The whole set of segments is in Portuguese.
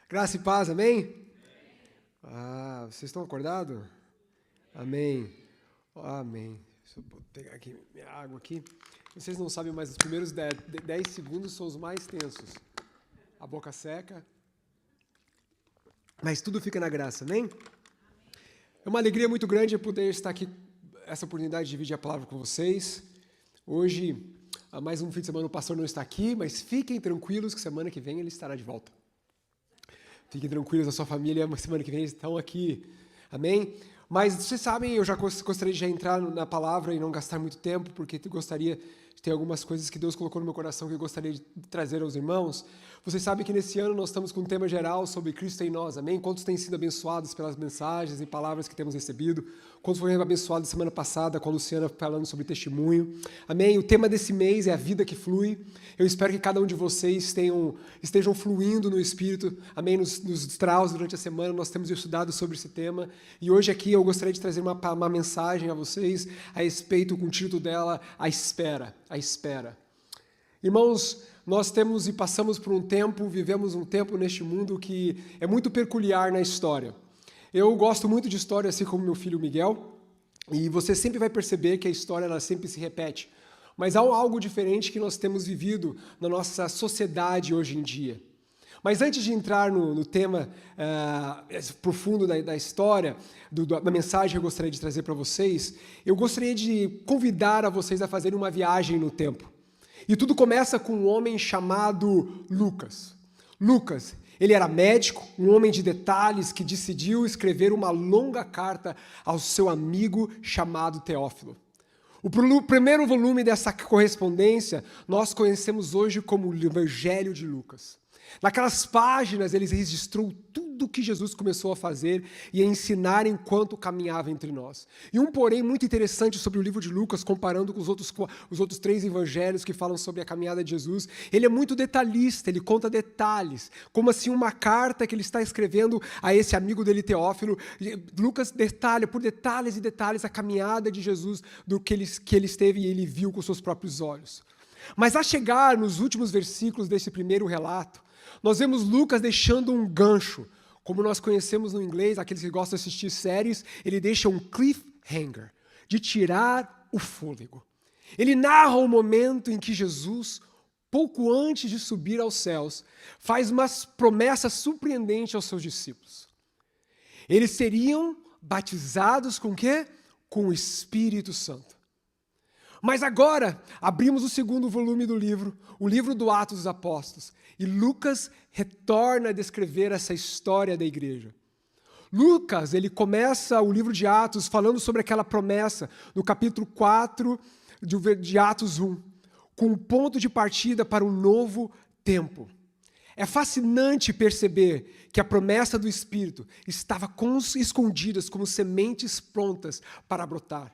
Graça e paz, amém? Vocês estão acordados? Amém. Amém. Deixa eu pegar aqui minha água aqui. Vocês não sabem, mas os primeiros 10 segundos são os mais tensos. A boca seca. Mas tudo fica na graça, amém? É uma alegria muito grande poder estar aqui, essa oportunidade de dividir a palavra com vocês. Hoje, mais um fim de semana, o pastor não está aqui, mas fiquem tranquilos que semana que vem ele estará de volta. Fiquem tranquilos, a sua família, semana que vem eles estão aqui, amém? Mas vocês sabem, eu já gostaria de já entrar na palavra e não gastar muito tempo, porque eu gostaria de ter algumas coisas que Deus colocou no meu coração que eu gostaria de trazer aos irmãos. Vocês sabem que nesse ano nós estamos com um tema geral sobre Cristo em nós, amém? Quantos têm sido abençoados pelas mensagens e palavras que temos recebido? Quantos foram abençoados semana passada com a Luciana falando sobre testemunho? Amém? O tema desse mês é a vida que flui. Eu espero que cada um de vocês estejam fluindo no Espírito, amém? Nos traus durante a semana nós temos estudado sobre esse tema. E hoje aqui eu gostaria de trazer uma mensagem a vocês a respeito com o título dela, A Espera. A Espera. Irmãos, nós temos e passamos por vivemos um tempo neste mundo que é muito peculiar na história. Eu gosto muito de história, assim como meu filho Miguel, e você sempre vai perceber que a história ela sempre se repete. Mas há algo diferente que nós temos vivido na nossa sociedade hoje em dia. Mas antes de entrar no tema profundo da história, da mensagem que eu gostaria de trazer para vocês, eu gostaria de convidar a vocês a fazerem uma viagem no tempo. E tudo começa com um homem chamado Lucas. Lucas, ele era médico, um homem de detalhes que decidiu escrever uma longa carta ao seu amigo chamado Teófilo. O primeiro volume dessa correspondência nós conhecemos hoje como o Evangelho de Lucas. Naquelas páginas, ele registrou tudo o que Jesus começou a fazer e a ensinar enquanto caminhava entre nós. E porém muito interessante sobre o livro de Lucas, comparando com os outros 3 evangelhos que falam sobre a caminhada de Jesus, ele é muito detalhista, ele conta detalhes, como assim uma carta que ele está escrevendo a esse amigo dele, Teófilo. Lucas detalha por detalhes e detalhes a caminhada de Jesus, do que ele esteve e ele viu com seus próprios olhos. Mas a chegar nos últimos versículos desse primeiro relato, nós vemos Lucas deixando um gancho, como nós conhecemos no inglês, aqueles que gostam de assistir séries, ele deixa um cliffhanger, de tirar o fôlego. Ele narra o momento em que Jesus, pouco antes de subir aos céus, faz uma promessa surpreendente aos seus discípulos. Eles seriam batizados com o quê? Com o Espírito Santo. Mas agora, abrimos o segundo volume do livro, o livro do Atos dos Apóstolos, e Lucas retorna a descrever essa história da igreja. Lucas, ele começa o livro de Atos falando sobre aquela promessa, no capítulo 4 de Atos 1, com um ponto de partida para um novo tempo. É fascinante perceber que a promessa do Espírito estava escondidas como sementes prontas para brotar.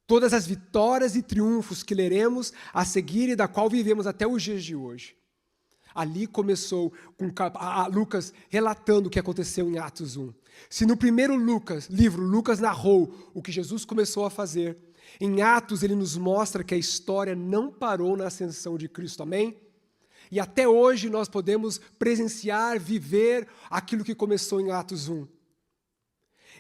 Todas as vitórias e triunfos que leremos a seguir e da qual vivemos até os dias de hoje. Ali começou com Lucas relatando o que aconteceu em Atos 1. Se no primeiro livro Lucas narrou o que Jesus começou a fazer, em Atos ele nos mostra que a história não parou na ascensão de Cristo, amém? E até hoje nós podemos presenciar, viver aquilo que começou em Atos 1.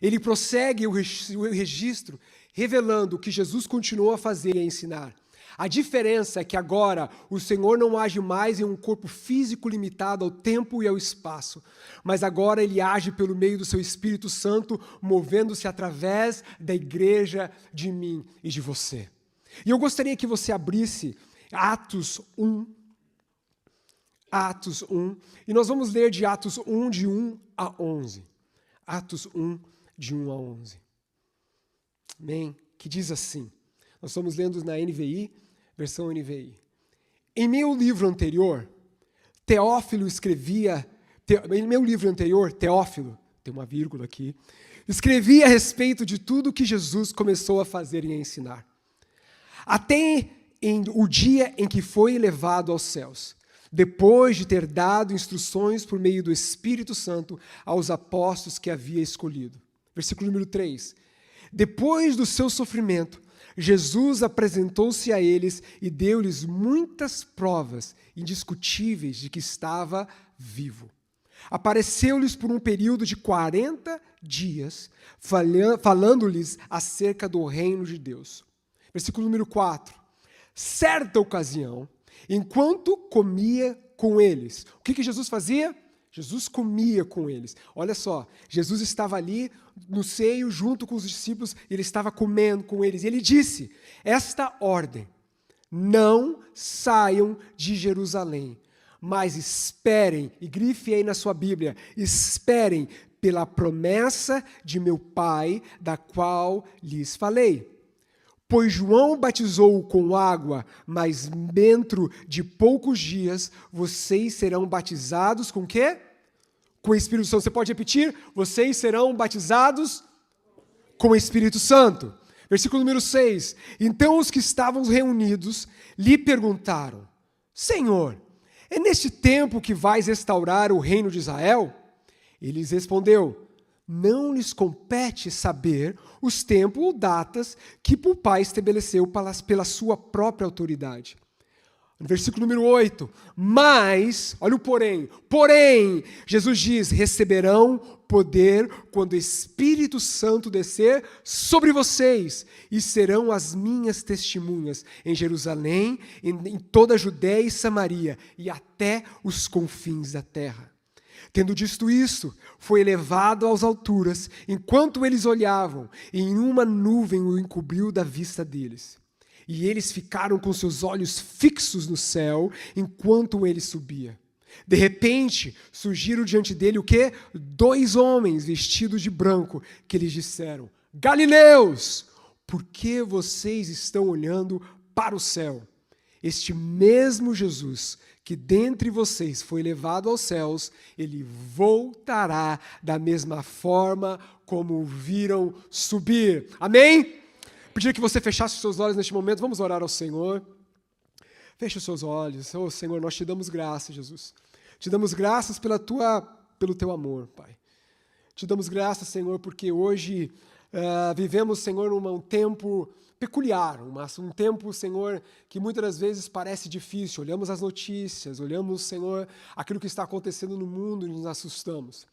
Ele prossegue o registro revelando o que Jesus continuou a fazer e a ensinar. A diferença é que agora o Senhor não age mais em um corpo físico limitado ao tempo e ao espaço, mas agora Ele age pelo meio do seu Espírito Santo, movendo-se através da igreja, de mim e de você. E eu gostaria que você abrisse Atos 1, e nós vamos ler de Atos 1, de 1 a 11. Atos 1, de 1 a 11. Amém? Que diz assim, nós estamos lendo na NVI, versão NVI. Em meu livro anterior, Teófilo, tem uma vírgula aqui, escrevi a respeito de tudo que Jesus começou a fazer e a ensinar. Até o dia em que foi elevado aos céus, depois de ter dado instruções por meio do Espírito Santo aos apóstolos que havia escolhido. Versículo número 3. Depois do seu sofrimento, Jesus apresentou-se a eles e deu-lhes muitas provas indiscutíveis de que estava vivo. Apareceu-lhes por um período de 40 dias, falando-lhes acerca do reino de Deus. Versículo número 4. Certa ocasião, enquanto comia com eles. O que Jesus fazia? Jesus comia com eles. Olha só, Jesus estava ali no seio junto com os discípulos, ele estava comendo com eles. E ele disse, esta ordem, não saiam de Jerusalém, mas esperem, e grife aí na sua Bíblia, esperem pela promessa de meu Pai, da qual lhes falei. Pois João batizou com água, mas dentro de poucos dias vocês serão batizados com o quê? Com o Espírito Santo. Você pode repetir? Vocês serão batizados com o Espírito Santo. Versículo número 6. Então os que estavam reunidos lhe perguntaram, Senhor, é neste tempo que vais restaurar o reino de Israel? Ele lhes respondeu, não lhes compete saber os tempos ou datas que o Pai estabeleceu pela sua própria autoridade. No versículo número 8, mas, olha o porém, Jesus diz, receberão poder quando o Espírito Santo descer sobre vocês e serão as minhas testemunhas em Jerusalém, em toda a Judéia e Samaria e até os confins da terra. Tendo dito isso, foi elevado às alturas, enquanto eles olhavam, e em uma nuvem o encobriu da vista deles. E eles ficaram com seus olhos fixos no céu, enquanto ele subia. De repente, surgiram diante dele o quê? 2 homens vestidos de branco, que lhes disseram, Galileus, por que vocês estão olhando para o céu? Este mesmo Jesus, que dentre vocês foi levado aos céus, ele voltará da mesma forma como o viram subir. Amém? Pedir que você fechasse os seus olhos neste momento. Vamos orar ao Senhor. Feche os seus olhos. Oh, Senhor, nós te damos graças, Jesus. Te damos graças pelo teu amor, Pai. Te damos graças, Senhor, porque hoje vivemos, Senhor, um tempo peculiar, um tempo, Senhor, que muitas das vezes parece difícil. Olhamos as notícias, olhamos, Senhor, aquilo que está acontecendo no mundo e nos assustamos.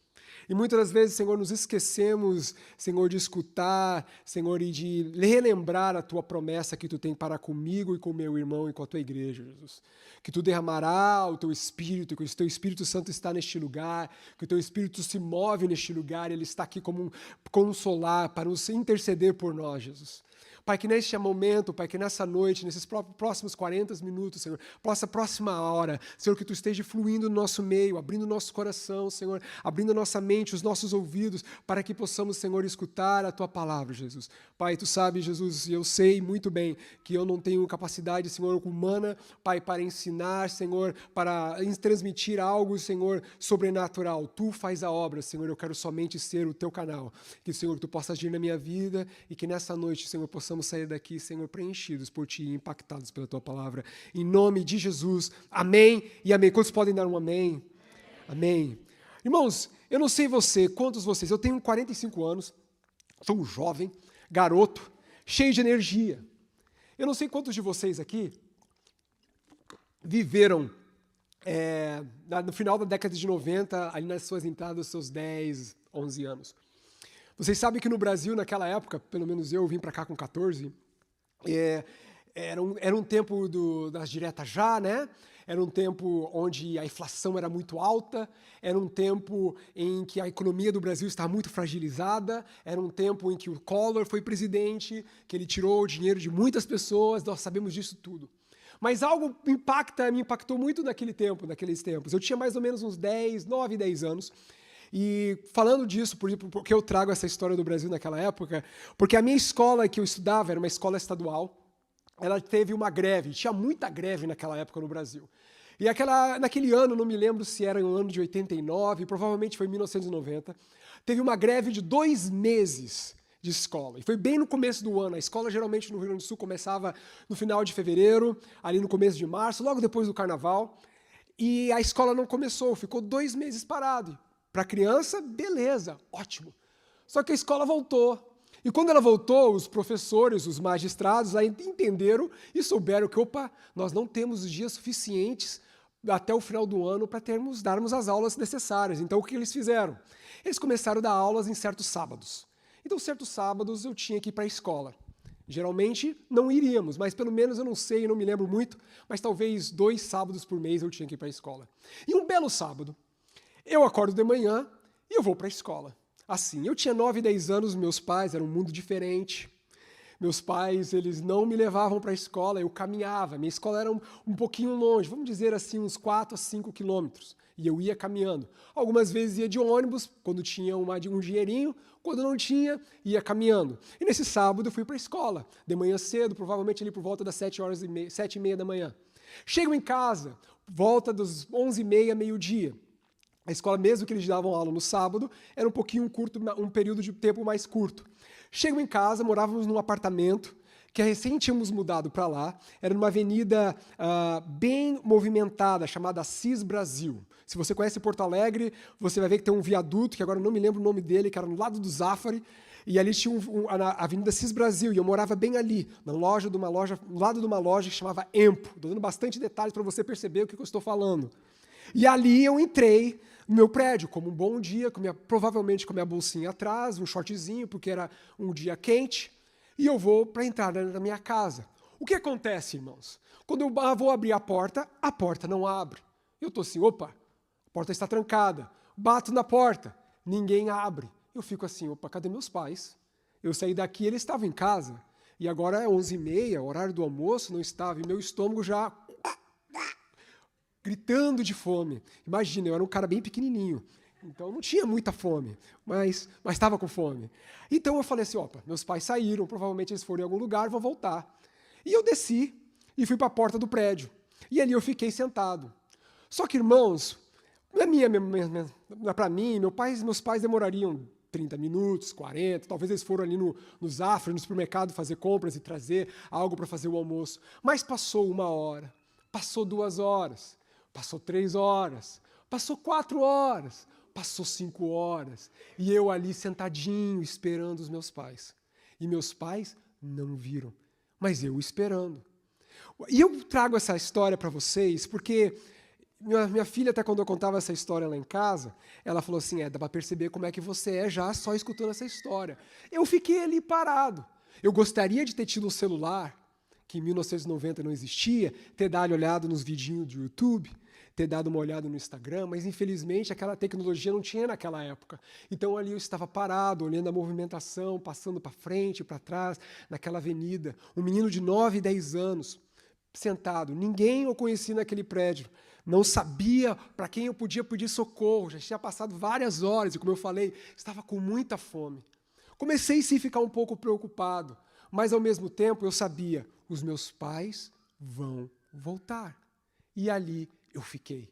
E muitas das vezes, Senhor, nos esquecemos, Senhor, de escutar, Senhor, e de relembrar a Tua promessa que Tu tem para comigo e com o meu irmão e com a Tua igreja, Jesus. Que Tu derramará o Teu Espírito, que o Teu Espírito Santo está neste lugar, que o Teu Espírito se move neste lugar, Ele está aqui como um consolar, para nos interceder por nós, Jesus. Pai, que neste momento, Pai, que nessa noite, nesses próximos 40 minutos, Senhor, essa próxima hora, Senhor, que Tu esteja fluindo no nosso meio, abrindo o nosso coração, Senhor, abrindo a nossa mente, os nossos ouvidos, para que possamos, Senhor, escutar a Tua palavra, Jesus. Pai, Tu sabes, Jesus, e eu sei muito bem que eu não tenho capacidade, Senhor, humana, Pai, para ensinar, Senhor, para transmitir algo, Senhor, sobrenatural. Tu faz a obra, Senhor, eu quero somente ser o Teu canal. Que, Senhor, Tu possas agir na minha vida e que nessa noite, Senhor, possamos sair daqui, Senhor, preenchidos por Ti e impactados pela Tua palavra. Em nome de Jesus, amém e amém. Quantos podem dar um amém? Amém. Irmãos, eu não sei você, quantos vocês, eu tenho 45 anos, sou um jovem, garoto, cheio de energia. Eu não sei quantos de vocês aqui viveram no final da década de 90, ali nas suas entradas, dos seus 10, 11 anos. Vocês sabem que no Brasil, naquela época, pelo menos eu vim para cá com 14, era um tempo das diretas já, né? Era um tempo onde a inflação era muito alta, era um tempo em que a economia do Brasil estava muito fragilizada, era um tempo em que o Collor foi presidente, que ele tirou o dinheiro de muitas pessoas, nós sabemos disso tudo. Mas algo me impactou muito naqueles tempos. Eu tinha mais ou menos uns 9, 10 anos, e falando disso, porque eu trago essa história do Brasil naquela época, porque a minha escola que eu estudava era uma escola estadual, ela teve uma greve, tinha muita greve naquela época no Brasil. E naquele ano, não me lembro se era um ano de 89, provavelmente foi 1990, teve uma greve de 2 meses de escola. E foi bem no começo do ano. A escola geralmente no Rio Grande do Sul começava no final de fevereiro, ali no começo de março, logo depois do carnaval. E a escola não começou, ficou 2 meses parado. Para a criança, beleza, ótimo. Só que a escola voltou. E quando ela voltou, os professores, os magistrados, aí entenderam e souberam que, nós não temos os dias suficientes até o final do ano para darmos as aulas necessárias. Então, o que eles fizeram? Eles começaram a dar aulas em certos sábados. Então, certos sábados eu tinha que ir para a escola. Geralmente não iríamos, mas pelo menos eu não sei, não me lembro muito, mas talvez 2 sábados por mês eu tinha que ir para a escola. E um belo sábado, eu acordo de manhã e eu vou para a escola. Assim, eu tinha 9, 10 anos, meus pais eram um mundo diferente. Meus pais, eles não me levavam para a escola, eu caminhava. Minha escola era um pouquinho longe, vamos dizer assim, uns 4 a 5 quilômetros. E eu ia caminhando. Algumas vezes ia de ônibus, quando tinha um dinheirinho, quando não tinha, ia caminhando. E nesse sábado eu fui para a escola, de manhã cedo, provavelmente ali por volta das 7h30 da manhã. Chego em casa, volta dos 11h30, meio-dia. A escola, mesmo que eles davam aula no sábado, era um pouquinho curto, um período de tempo mais curto. Chego em casa, morávamos num apartamento, que recém tínhamos mudado para lá, era numa avenida bem movimentada, chamada Assis Brasil. Se você conhece Porto Alegre, você vai ver que tem um viaduto, que agora eu não me lembro o nome dele, que era no lado do Zafari, e ali tinha a Avenida Assis Brasil, e eu morava bem ali, no lado de uma loja que chamava Empo. Estou dando bastante detalhes para você perceber o que eu estou falando. E ali eu entrei no meu prédio, como um bom dia, provavelmente com a minha bolsinha atrás, um shortzinho, porque era um dia quente, e eu vou para entrar na minha casa. O que acontece, irmãos? Quando eu vou abrir a porta não abre. Eu estou assim, opa, a porta está trancada. Bato na porta, ninguém abre. Eu fico assim, opa, cadê meus pais? Eu saí daqui, eles estavam em casa. E agora é 11h30, horário do almoço, não estava, e meu estômago já gritando de fome. Imagina, eu era um cara bem pequenininho, então não tinha muita fome, mas estava com fome. Então eu falei assim, opa, meus pais saíram, provavelmente eles foram em algum lugar, vou voltar. E eu desci e fui para a porta do prédio. E ali eu fiquei sentado. Só que, irmãos, para mim, meus pais demorariam 30 minutos, 40, talvez eles foram ali no Zafra, no supermercado, fazer compras e trazer algo para fazer o almoço. Mas passou 1 hora, passou 2 horas, passou 3 horas, passou 4 horas, passou 5 horas, e eu ali sentadinho esperando os meus pais. E meus pais não viram, mas eu esperando. E eu trago essa história para vocês porque minha filha, até quando eu contava essa história lá em casa, ela falou assim, dá para perceber como é que você é já só escutando essa história. Eu fiquei ali parado. Eu gostaria de ter tido um celular, que em 1990 não existia, ter dado uma olhada nos vidinhos do YouTube, ter dado uma olhada no Instagram, mas infelizmente aquela tecnologia não tinha naquela época. Então ali eu estava parado, olhando a movimentação, passando para frente, para trás, naquela avenida. Um menino de 9, 10 anos, sentado. Ninguém o conhecia naquele prédio. Não sabia para quem eu podia pedir socorro. Já tinha passado várias horas e, como eu falei, estava com muita fome. Comecei sim a ficar um pouco preocupado, mas ao mesmo tempo eu sabia, os meus pais vão voltar. E ali eu fiquei.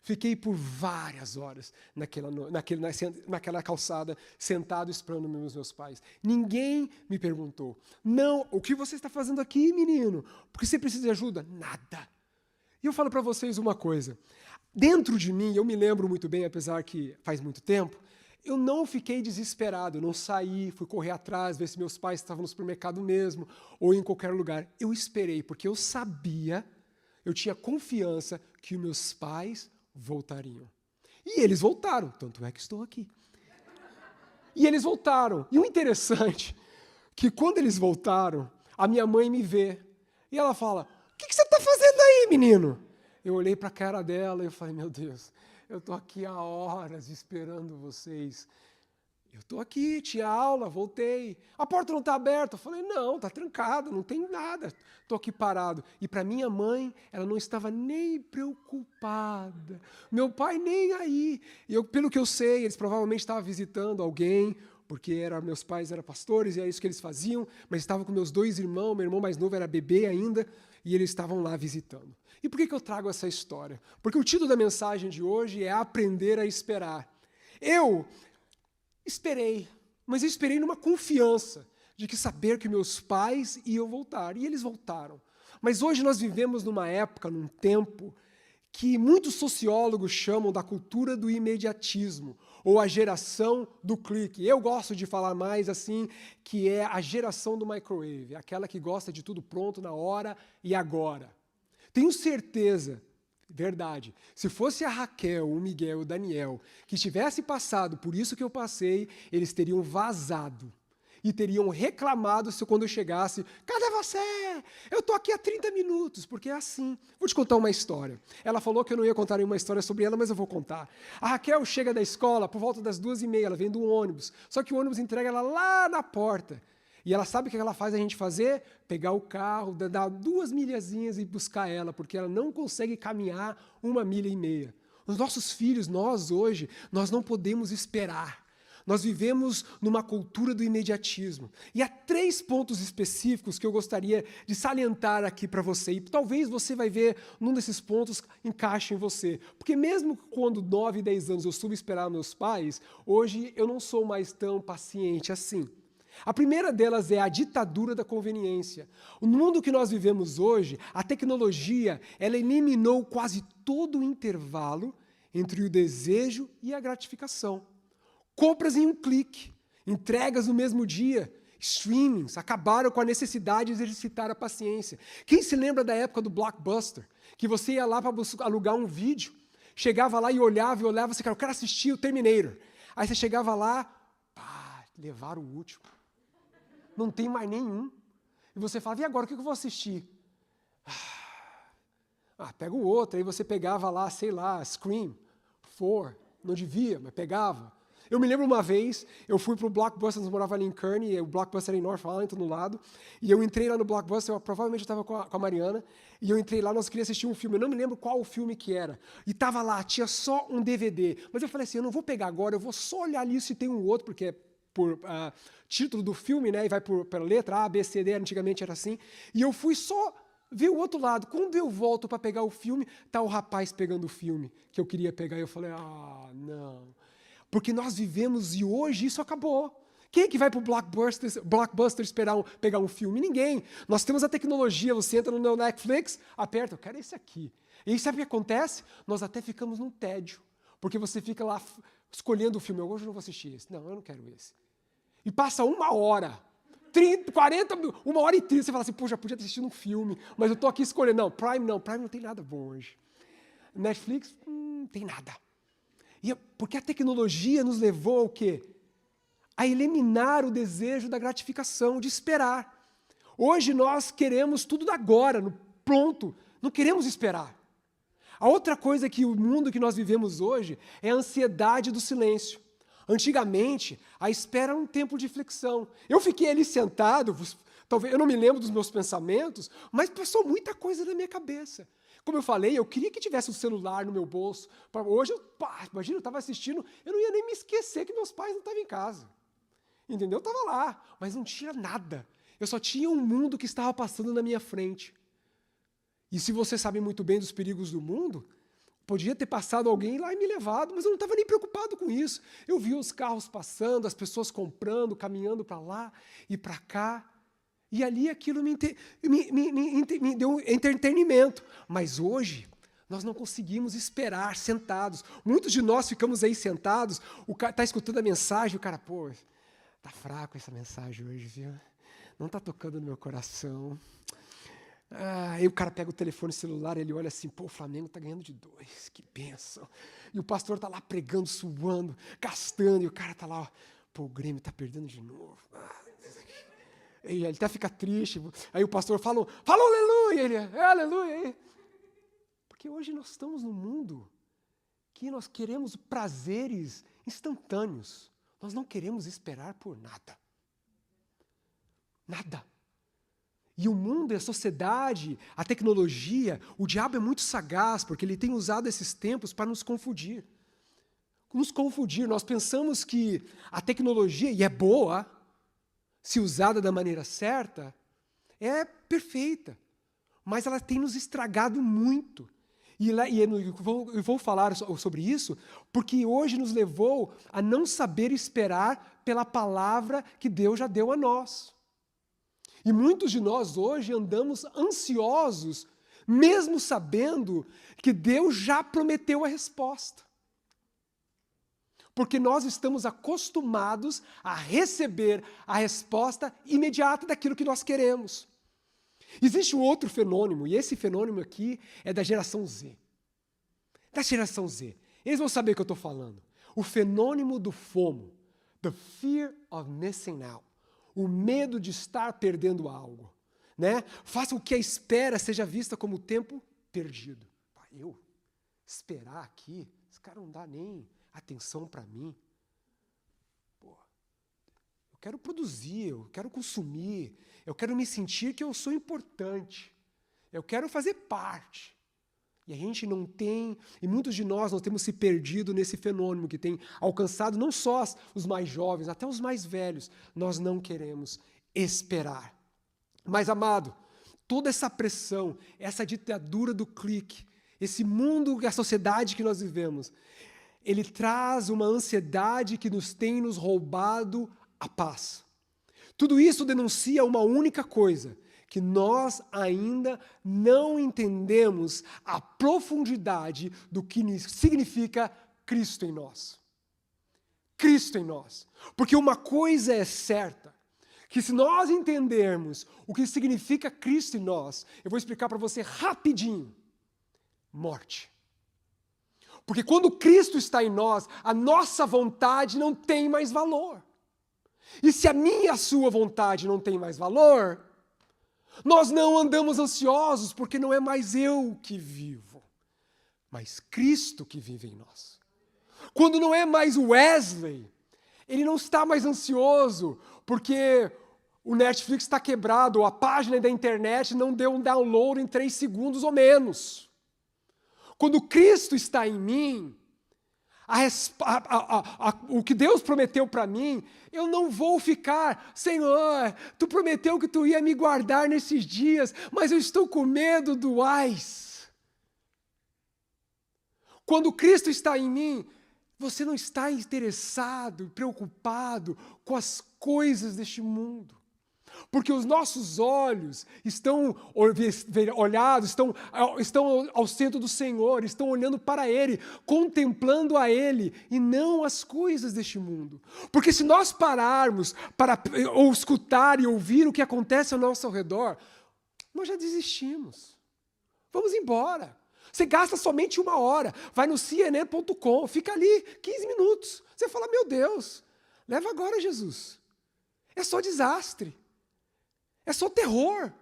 Fiquei por várias horas naquela calçada, sentado esperando meus pais. Ninguém me perguntou, não, o que você está fazendo aqui, menino? Porque você precisa de ajuda? Nada. E eu falo para vocês uma coisa, dentro de mim, eu me lembro muito bem, apesar que faz muito tempo, eu não fiquei desesperado, eu não saí, fui correr atrás, ver se meus pais estavam no supermercado mesmo, ou em qualquer lugar. Eu esperei, porque eu sabia, eu tinha confiança que meus pais voltariam. E eles voltaram, tanto é que estou aqui. E eles voltaram. E o interessante, que quando eles voltaram, a minha mãe me vê, e ela fala, o que você está fazendo aí, menino? Eu olhei para a cara dela e eu falei, meu Deus, eu estou aqui há horas esperando vocês. Eu estou aqui, tinha aula, voltei. A porta não está aberta. Eu falei, não, está trancada, não tem nada. Estou aqui parado. E para minha mãe, ela não estava nem preocupada. Meu pai nem aí. E pelo que eu sei, eles provavelmente estavam visitando alguém, porque meus pais eram pastores e é isso que eles faziam, mas estavam com meus 2 irmãos, meu irmão mais novo era bebê ainda, e eles estavam lá visitando. E por que eu trago essa história? Porque o título da mensagem de hoje é Aprender a Esperar. Eu esperei, mas eu esperei numa confiança de que saber que meus pais iam voltar, e eles voltaram. Mas hoje nós vivemos numa época, num tempo, que muitos sociólogos chamam da cultura do imediatismo, ou a geração do clique. Eu gosto de falar mais assim, que é a geração do microwave, aquela que gosta de tudo pronto na hora e agora. Tenho certeza Verdade. Se fosse a Raquel, o Miguel, o Daniel, que tivesse passado por isso que eu passei, eles teriam vazado. E teriam reclamado se quando eu chegasse, cadê você? Eu estou aqui há 30 minutos, porque é assim. Vou te contar uma história. Ela falou que eu não ia contar nenhuma história sobre ela, mas eu vou contar. A Raquel chega da escola por volta das 2h30, ela vem do ônibus. Só que o ônibus entrega ela lá na porta. E ela sabe o que ela faz a gente fazer? Pegar o carro, dar 2 milhazinhas e buscar ela, porque ela não consegue caminhar 1,5 milha. Os nossos filhos, nós hoje, nós não podemos esperar. Nós vivemos numa cultura do imediatismo. E há 3 pontos específicos que eu gostaria de salientar aqui para você. E talvez você vai ver num desses pontos encaixe em você. Porque mesmo quando 9, 10 anos eu soube esperar meus pais, hoje eu não sou mais tão paciente assim. A primeira delas é a ditadura da conveniência. No mundo que nós vivemos hoje, a tecnologia, ela eliminou quase todo o intervalo entre o desejo e a gratificação. Compras em um clique, entregas no mesmo dia, streamings acabaram com a necessidade de exercitar a paciência. Quem se lembra da época do Blockbuster? Que você ia lá para alugar um vídeo, chegava lá e olhava, você quer, eu quero assistir o Terminator. Aí você chegava lá, levaram o último. Não tem mais nenhum. E você falava, e agora, o que eu vou assistir? Pega o outro. Aí você pegava lá, sei lá, Scream, 4, não devia, mas pegava. Eu me lembro uma vez, eu fui pro Blockbuster, nós morava ali em Kearney, o Blockbuster era em North Arlington, no lado, e eu entrei lá no Blockbuster, provavelmente eu estava com a Mariana, e eu entrei lá, nós queríamos assistir um filme, eu não me lembro qual o filme que era, e estava lá, tinha só um DVD, mas eu falei assim, eu não vou pegar agora, eu vou só olhar ali se tem um outro, porque é por título do filme, né, e vai pela letra A, B, C, D, antigamente era assim, e eu fui só ver o outro lado. Quando eu volto para pegar o filme, tá o rapaz pegando o filme que eu queria pegar, e eu falei, não. Porque nós vivemos e hoje isso acabou. Quem é que vai para o Blockbuster esperar pegar um filme? Ninguém. Nós temos a tecnologia, você entra no Netflix, aperta, eu quero esse aqui. E aí sabe o que acontece? Nós até ficamos num tédio, porque você fica lá escolhendo o filme. Hoje eu não vou assistir esse. Não, eu não quero esse. E passa 1 hora, 30, 40, 1h30, você fala assim, já podia ter assistido um filme, mas eu estou aqui escolhendo. Prime não tem nada bom hoje. Netflix, não tem nada. Porque a tecnologia nos levou ao quê? A eliminar o desejo da gratificação, de esperar. Hoje nós queremos tudo agora, pronto, não queremos esperar. A outra coisa que o mundo que nós vivemos hoje é a ansiedade do silêncio. Antigamente, a espera era um tempo de flexão. Eu fiquei ali sentado, talvez eu não me lembro dos meus pensamentos, mas passou muita coisa na minha cabeça. Como eu falei, eu queria que tivesse um celular no meu bolso. Hoje, imagina, eu estava assistindo, eu não ia nem me esquecer que meus pais não estavam em casa. Entendeu? Eu estava lá, mas não tinha nada. Eu só tinha um mundo que estava passando na minha frente. E se você sabe muito bem dos perigos do mundo, podia ter passado alguém lá e me levado, mas eu não estava nem preocupado com isso. Eu via os carros passando, as pessoas comprando, caminhando para lá e para cá. E ali aquilo me deu entretenimento. Mas hoje, nós não conseguimos esperar sentados. Muitos de nós ficamos aí sentados, o cara está escutando a mensagem, o cara, tá fraco essa mensagem hoje, viu? Não está tocando no meu coração. Aí o cara pega o telefone celular, ele olha assim, o Flamengo está ganhando de 2, que bênção. E o pastor está lá pregando, suando, gastando, e o cara está lá, o Grêmio está perdendo de novo. E ele até fica triste. Aí o pastor fala aleluia, ele aleluia. Porque hoje nós estamos num mundo que nós queremos prazeres instantâneos. Nós não queremos esperar por nada. Nada. E o mundo, a sociedade, a tecnologia, o diabo é muito sagaz, porque ele tem usado esses tempos para nos confundir. Nós pensamos que a tecnologia, e é boa, se usada da maneira certa, é perfeita. Mas ela tem nos estragado muito. E eu vou falar sobre isso, porque hoje nos levou a não saber esperar pela palavra que Deus já deu a nós. E muitos de nós hoje andamos ansiosos, mesmo sabendo que Deus já prometeu a resposta. Porque nós estamos acostumados a receber a resposta imediata daquilo que nós queremos. Existe um outro fenômeno, e esse fenômeno aqui é da geração Z. da geração Z. Eles vão saber o que eu estou falando. O fenômeno do FOMO, the fear of missing out, o medo de estar perdendo algo, né? Faça com que a espera seja vista como tempo perdido. Eu esperar aqui, esse cara não dá nem atenção para mim. Eu quero produzir, eu quero consumir, eu quero me sentir que eu sou importante, eu quero fazer parte. E a gente não tem, e muitos de nós temos se perdido nesse fenômeno que tem alcançado não só os mais jovens, até os mais velhos. Nós não queremos esperar. Mas, amado, toda essa pressão, essa ditadura do clique, esse mundo, a sociedade que nós vivemos, ele traz uma ansiedade que tem nos roubado a paz. Tudo isso denuncia uma única coisa, que nós ainda não entendemos a profundidade do que significa Cristo em nós. Cristo em nós. Porque uma coisa é certa, que se nós entendermos o que significa Cristo em nós, eu vou explicar para você rapidinho. Morte. Porque quando Cristo está em nós, a nossa vontade não tem mais valor. E se a minha e a sua vontade não tem mais valor, nós não andamos ansiosos, porque não é mais eu que vivo, mas Cristo que vive em nós. Quando não é mais o Wesley, ele não está mais ansioso, porque o Netflix está quebrado, ou a página da internet não deu um download em 3 segundos ou menos. Quando Cristo está em mim, o que Deus prometeu para mim, eu não vou ficar, Senhor, Tu prometeu que Tu ia me guardar nesses dias, mas eu estou com medo do AIS. Quando Cristo está em mim, você não está interessado, preocupado com as coisas deste mundo. Porque os nossos olhos estão olhados, estão ao centro do Senhor, estão olhando para Ele, contemplando a Ele e não as coisas deste mundo. Porque se nós pararmos para ou escutar e ouvir o que acontece ao nosso redor, nós já desistimos. Vamos embora. Você gasta somente 1 hora, vai no CNN.com, fica ali 15 minutos. Você fala, meu Deus, leva agora Jesus. É só desastre. É só terror.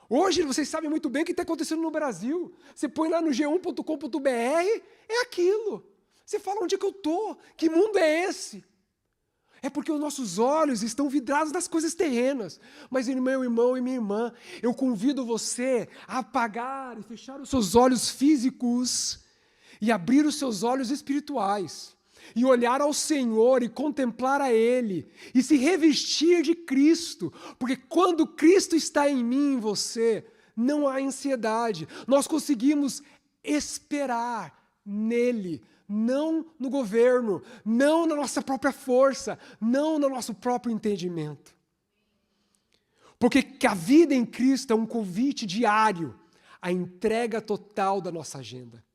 Hoje, vocês sabem muito bem o que está acontecendo no Brasil. Você põe lá no g1.com.br, é aquilo. Você fala, onde é que eu estou? Que mundo é esse? É porque os nossos olhos estão vidrados nas coisas terrenas. Mas, meu irmão e minha irmã, eu convido você a apagar e fechar os seus olhos físicos e abrir os seus olhos espirituais. E olhar ao Senhor e contemplar a Ele, e se revestir de Cristo, porque quando Cristo está em mim e em você, não há ansiedade, nós conseguimos esperar nele, não no governo, não na nossa própria força, não no nosso próprio entendimento. Porque a vida em Cristo é um convite diário, à entrega total da nossa agenda.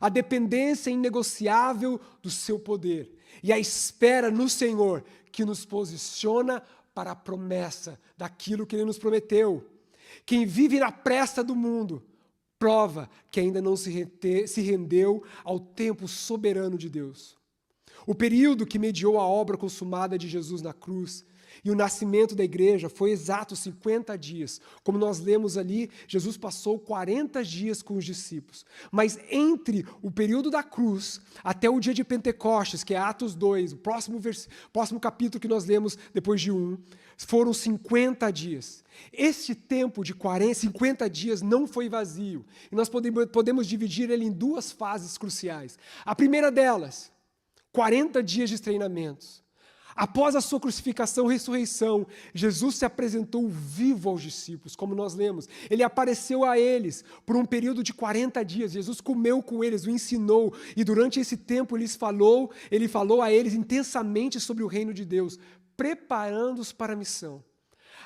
A dependência inegociável do seu poder e a espera no Senhor que nos posiciona para a promessa daquilo que Ele nos prometeu. Quem vive na pressa do mundo prova que ainda não se rendeu ao tempo soberano de Deus. O período que mediou a obra consumada de Jesus na cruz e o nascimento da igreja foi exato 50 dias. Como nós lemos ali, Jesus passou 40 dias com os discípulos. Mas entre o período da cruz até o dia de Pentecostes, que é Atos 2, o próximo capítulo que nós lemos depois de 1, foram 50 dias. Este tempo de 50 dias não foi vazio. E nós podemos dividir ele em 2 fases cruciais. A primeira delas, 40 dias de treinamentos. Após a sua crucificação e ressurreição, Jesus se apresentou vivo aos discípulos, como nós lemos. Ele apareceu a eles por um período de 40 dias. Jesus comeu com eles, o ensinou, e durante esse tempo ele falou a eles intensamente sobre o reino de Deus, preparando-os para a missão.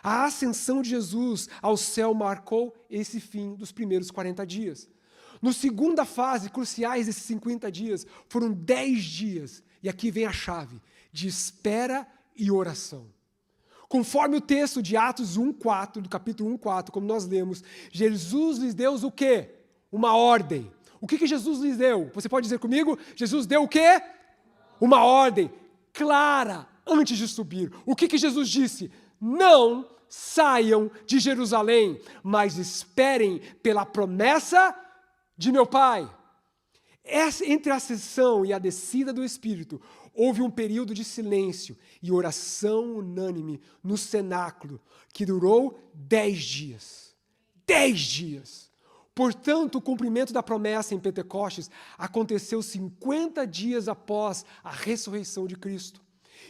A ascensão de Jesus ao céu marcou esse fim dos primeiros 40 dias. Na segunda fase, cruciais desses 50 dias, foram 10 dias, e aqui vem a chave, de espera e oração. Conforme o texto de Atos 1:4, do capítulo 1:4, como nós lemos, Jesus lhes deu o quê? Uma ordem. O que Jesus lhes deu? Você pode dizer comigo? Jesus deu o quê? Uma ordem clara antes de subir. O que Jesus disse? Não saiam de Jerusalém, mas esperem pela promessa de meu Pai. Entre a ascensão e a descida do Espírito, houve um período de silêncio e oração unânime no cenáculo, que durou 10 dias. 10 dias. Portanto, o cumprimento da promessa em Pentecostes aconteceu 50 dias após a ressurreição de Cristo.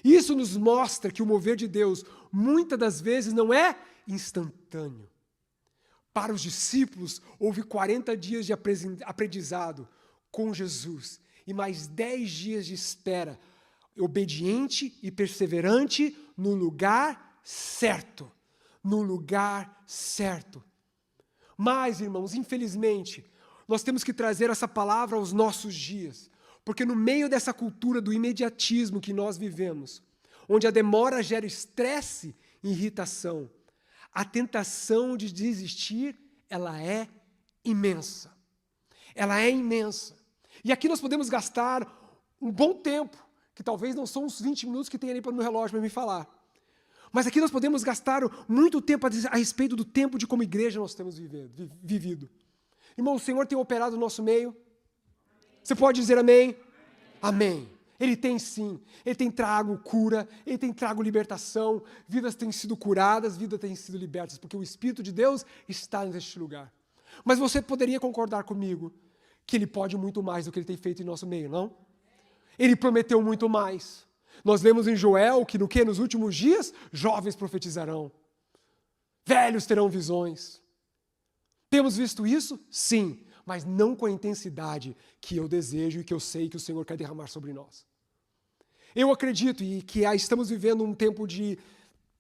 Isso nos mostra que o mover de Deus, muitas das vezes, não é instantâneo. Para os discípulos, houve 40 dias de aprendizado com Jesus e mais 10 dias de espera, obediente e perseverante no lugar certo. No lugar certo. Mas, irmãos, infelizmente, nós temos que trazer essa palavra aos nossos dias, porque no meio dessa cultura do imediatismo que nós vivemos, onde a demora gera estresse e irritação, a tentação de desistir, ela é imensa. Ela é imensa. E aqui nós podemos gastar um bom tempo, que talvez não são os 20 minutos que tem ali no relógio para me falar. Mas aqui nós podemos gastar muito tempo a respeito do tempo de como igreja nós temos vivido. Irmão, o Senhor tem operado no nosso meio? Você pode dizer amém? Amém. Ele tem sim. Ele tem trago cura, Ele tem trago libertação, vidas têm sido curadas, vidas têm sido libertas, porque o Espírito de Deus está neste lugar. Mas você poderia concordar comigo que Ele pode muito mais do que Ele tem feito em nosso meio, não? Ele prometeu muito mais. Nós lemos em Joel que nos últimos dias, jovens profetizarão, velhos terão visões. Temos visto isso? Sim, mas não com a intensidade que eu desejo e que eu sei que o Senhor quer derramar sobre nós. Eu acredito que estamos vivendo um tempo de,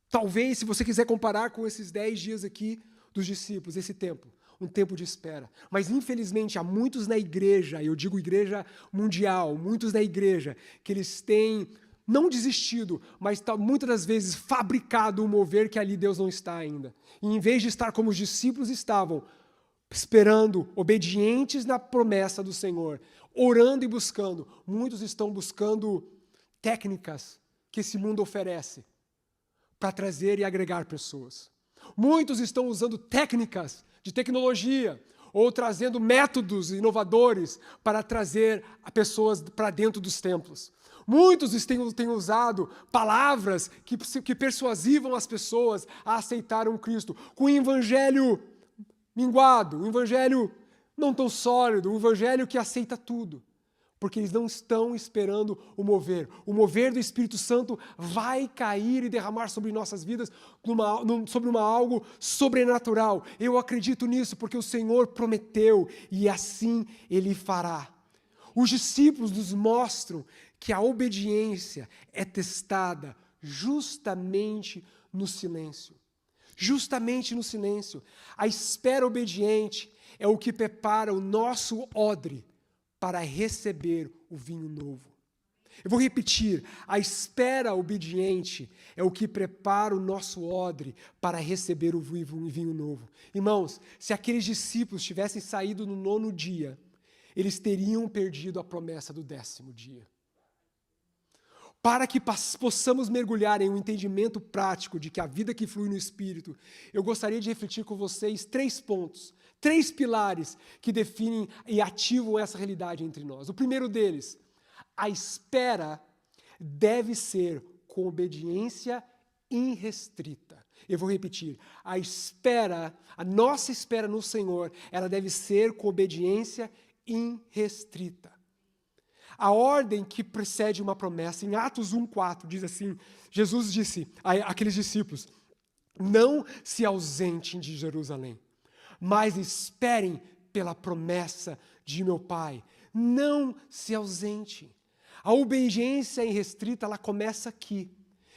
talvez, se você quiser comparar com esses 10 dias aqui dos discípulos, esse tempo, um tempo de espera. Mas, infelizmente, há muitos na igreja, eu digo igreja mundial, muitos na igreja, que eles têm não desistido, mas muitas das vezes fabricado um mover que ali Deus não está ainda. E em vez de estar como os discípulos estavam, esperando, obedientes na promessa do Senhor, orando e buscando, muitos estão buscando técnicas que esse mundo oferece para trazer e agregar pessoas. Muitos estão usando técnicas de tecnologia ou trazendo métodos inovadores para trazer pessoas para dentro dos templos. Muitos têm usado palavras que persuasivam as pessoas a aceitar um Cristo, com o evangelho minguado, um evangelho não tão sólido, um evangelho que aceita tudo, porque eles não estão esperando o mover. O mover do Espírito Santo vai cair e derramar sobre nossas vidas sobre algo sobrenatural. Eu acredito nisso porque o Senhor prometeu e assim Ele fará. Os discípulos nos mostram que a obediência é testada justamente no silêncio. Justamente no silêncio. A espera obediente é o que prepara o nosso odre para receber o vinho novo. Eu vou repetir, a espera obediente é o que prepara o nosso odre para receber o vinho novo. Irmãos, se aqueles discípulos tivessem saído no 9º dia, eles teriam perdido a promessa do 10º dia. Para que possamos mergulhar em um entendimento prático de que a vida que flui no Espírito, eu gostaria de refletir com vocês 3 pontos, 3 pilares que definem e ativam essa realidade entre nós. O primeiro deles, a espera deve ser com obediência irrestrita. Eu vou repetir, a nossa espera no Senhor, ela deve ser com obediência irrestrita. A ordem que precede uma promessa, em Atos 1:4, diz assim, Jesus disse àqueles discípulos, não se ausentem de Jerusalém, mas esperem pela promessa de meu Pai. Não se ausentem. A obediência irrestrita, ela começa aqui.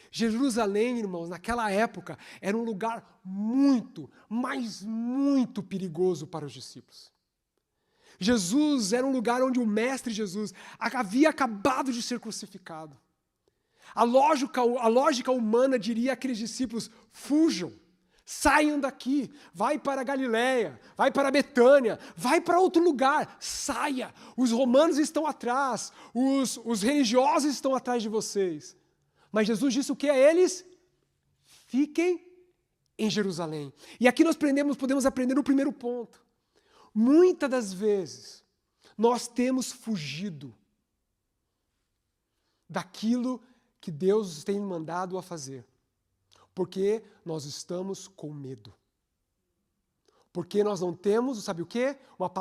Jerusalém, irmãos, naquela época, era um lugar muito, mas muito perigoso para os discípulos. Jesus era um lugar onde o Mestre Jesus havia acabado de ser crucificado. A lógica humana diria àqueles discípulos, fujam, Saiam daqui, vai para a Galileia, vai para Betânia, vai para outro lugar, saia. Os romanos estão atrás, os religiosos estão atrás de vocês. Mas Jesus disse o que a eles? Fiquem em Jerusalém. E aqui nós podemos aprender o primeiro ponto. Muitas das vezes, nós temos fugido daquilo que Deus tem mandado a fazer. Porque nós estamos com medo. Porque nós não temos, sabe o quê? Uma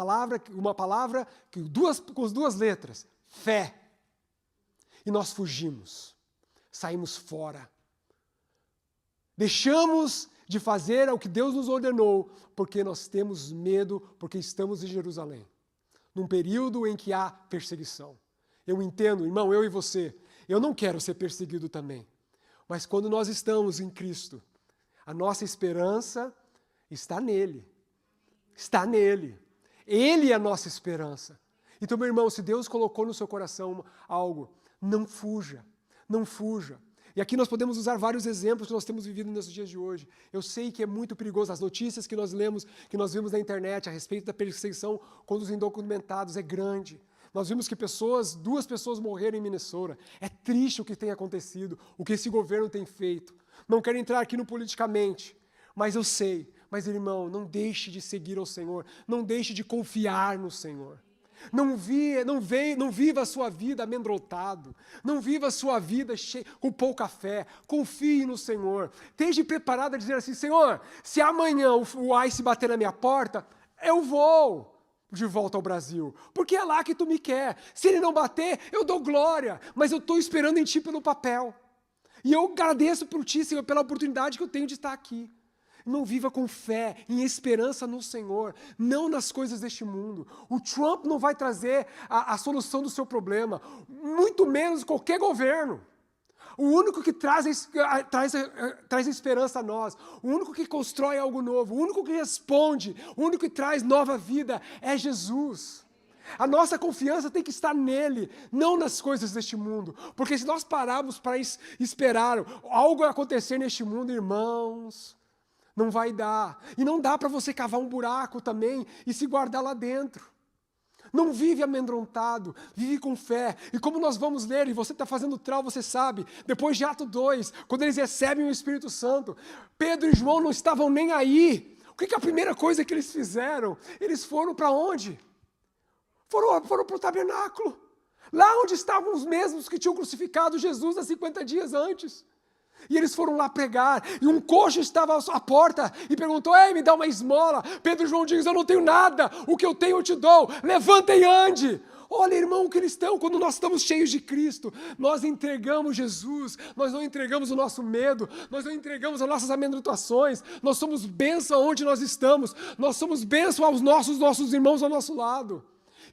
palavra com duas letras. Fé. E nós fugimos. Saímos fora. Deixamos de fazer o que Deus nos ordenou, porque nós temos medo, porque estamos em Jerusalém. Num período em que há perseguição. Eu entendo, irmão, eu e você, eu não quero ser perseguido também. Mas quando nós estamos em Cristo, a nossa esperança está nele. Está nele. Ele é a nossa esperança. Então, meu irmão, se Deus colocou no seu coração algo, não fuja. Não fuja. E aqui nós podemos usar vários exemplos que nós temos vivido nesses dias de hoje. Eu sei que é muito perigoso. As notícias que nós lemos, que nós vimos na internet a respeito da perseguição contra os indocumentados é grande. Nós vimos que duas pessoas morreram em Minnesota. É triste o que tem acontecido, o que esse governo tem feito. Não quero entrar aqui no politicamente, mas eu sei. Mas, irmão, não deixe de seguir ao Senhor. Não deixe de confiar no Senhor. Não viva a sua vida amedrontado. Não viva a sua vida com pouca fé. Confie no Senhor. Esteja preparado a dizer assim, Senhor, se amanhã o ICE bater na minha porta, eu vou de volta ao Brasil, porque é lá que tu me quer. Se ele não bater, eu dou glória, mas eu estou esperando em ti pelo papel. E eu agradeço por ti, Senhor, pela oportunidade que eu tenho de estar aqui. Não viva com fé, em esperança no Senhor, não nas coisas deste mundo. O Trump não vai trazer a solução do seu problema, muito menos qualquer governo. O único que traz esperança a nós, o único que constrói algo novo, o único que responde, o único que traz nova vida é Jesus. A nossa confiança tem que estar nele, não nas coisas deste mundo. Porque se nós pararmos para esperar algo acontecer neste mundo, irmãos, não vai dar. E não dá para você cavar um buraco também e se guardar lá dentro. Não vive amedrontado, vive com fé. E como nós vamos ler, e você está fazendo trau, você sabe, depois de Atos 2, quando eles recebem o Espírito Santo, Pedro e João não estavam nem aí. O que é a primeira coisa que eles fizeram? Eles foram para onde? Foram para o tabernáculo. Lá onde estavam os mesmos que tinham crucificado Jesus há 50 dias antes. E eles foram lá pregar, e um coxo estava à porta e perguntou, ei, me dá uma esmola. Pedro e João dizem, eu não tenho nada, o que eu tenho eu te dou, levanta e ande. Olha, irmão, que eles estão, quando nós estamos cheios de Cristo, nós entregamos Jesus, nós não entregamos o nosso medo, nós não entregamos as nossas amedrontações, nós somos bênção onde nós estamos, nós somos bênção aos nossos irmãos ao nosso lado.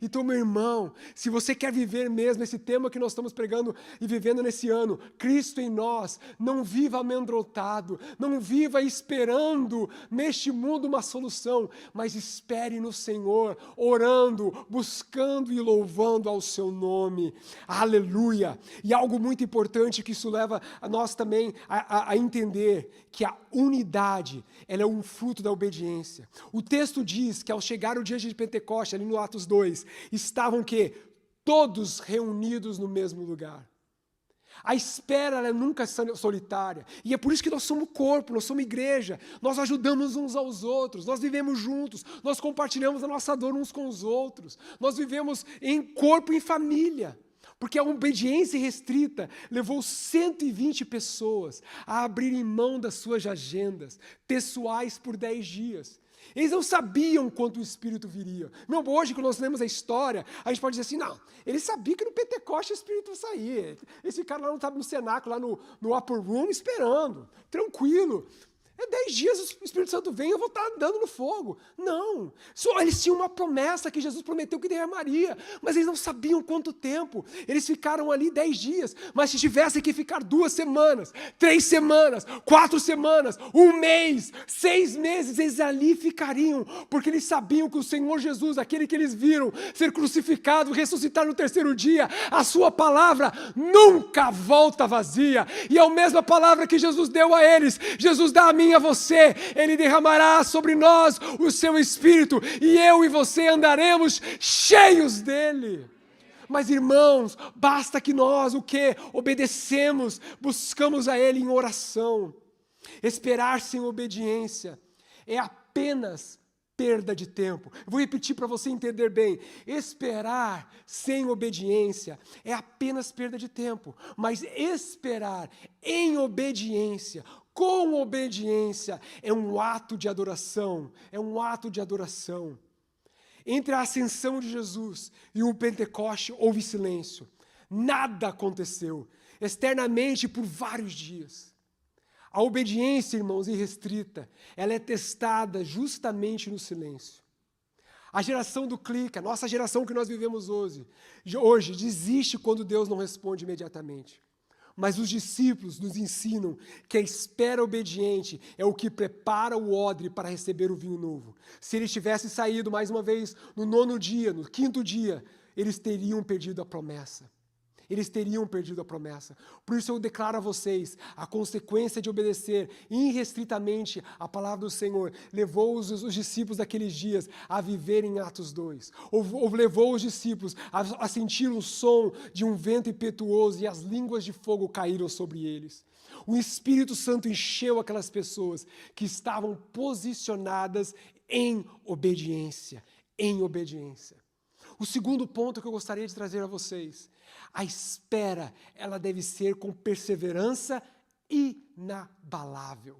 Então, meu irmão, se você quer viver mesmo esse tema que nós estamos pregando e vivendo nesse ano, Cristo em nós, não viva amedrontado, não viva esperando neste mundo uma solução, mas espere no Senhor, orando, buscando e louvando ao seu nome. Aleluia! E algo muito importante que isso leva a nós também a entender que a unidade, ela é um fruto da obediência. O texto diz que ao chegar o dia de Pentecostes, ali no Atos 2, estavam o quê? Todos reunidos no mesmo lugar. A espera, ela é nunca solitária. E é por isso que nós somos corpo, nós somos igreja. Nós ajudamos uns aos outros, nós vivemos juntos, nós compartilhamos a nossa dor uns com os outros. Nós vivemos em corpo e em família. Porque a obediência restrita levou 120 pessoas a abrirem mão das suas agendas pessoais por 10 dias. Eles não sabiam quanto o Espírito viria. Meu, hoje, quando nós lemos a história, a gente pode dizer assim, não, eles sabiam que no Pentecostes o Espírito ia sair. Eles ficaram lá no cenáculo, lá no upper room, esperando, tranquilo. 10 dias o Espírito Santo vem, eu vou estar andando no fogo. Não, só eles tinham uma promessa que Jesus prometeu que derramaria, mas eles não sabiam quanto tempo. Eles ficaram ali 10 dias, mas se tivessem que ficar 2 semanas, 3 semanas, 4 semanas, 1 mês, 6 meses, eles ali ficariam, porque eles sabiam que o Senhor Jesus, aquele que eles viram ser crucificado, ressuscitar no 3º dia, a sua palavra nunca volta vazia, e é a mesma palavra que Jesus deu a eles, Jesus dá a mim a você, Ele derramará sobre nós o seu Espírito, e eu e você andaremos cheios dele. Mas, irmãos, basta que nós, o quê? Obedecemos, buscamos a Ele em oração. Esperar sem obediência é apenas perda de tempo. Eu vou repetir para você entender bem. Esperar sem obediência é apenas perda de tempo. Mas esperar em obediência, com obediência, é um ato de adoração. É um ato de adoração. Entre a ascensão de Jesus e o Pentecoste houve silêncio. Nada aconteceu, externamente por vários dias. A obediência, irmãos, irrestrita, ela é testada justamente no silêncio. A geração do clique, a nossa geração que nós vivemos hoje desiste quando Deus não responde imediatamente. Mas os discípulos nos ensinam que a espera obediente é o que prepara o odre para receber o vinho novo. Se eles tivessem saído mais uma vez no 9º dia, no 5º dia, eles teriam perdido a promessa. Eles teriam perdido a promessa. Por isso eu declaro a vocês, a consequência de obedecer irrestritamente a palavra do Senhor levou os discípulos daqueles dias a viver em Atos 2. Ou levou os discípulos a sentir o som de um vento impetuoso e as línguas de fogo caíram sobre eles. O Espírito Santo encheu aquelas pessoas que estavam posicionadas em obediência. Em obediência. O segundo ponto que eu gostaria de trazer a vocês: a espera, ela deve ser com perseverança inabalável.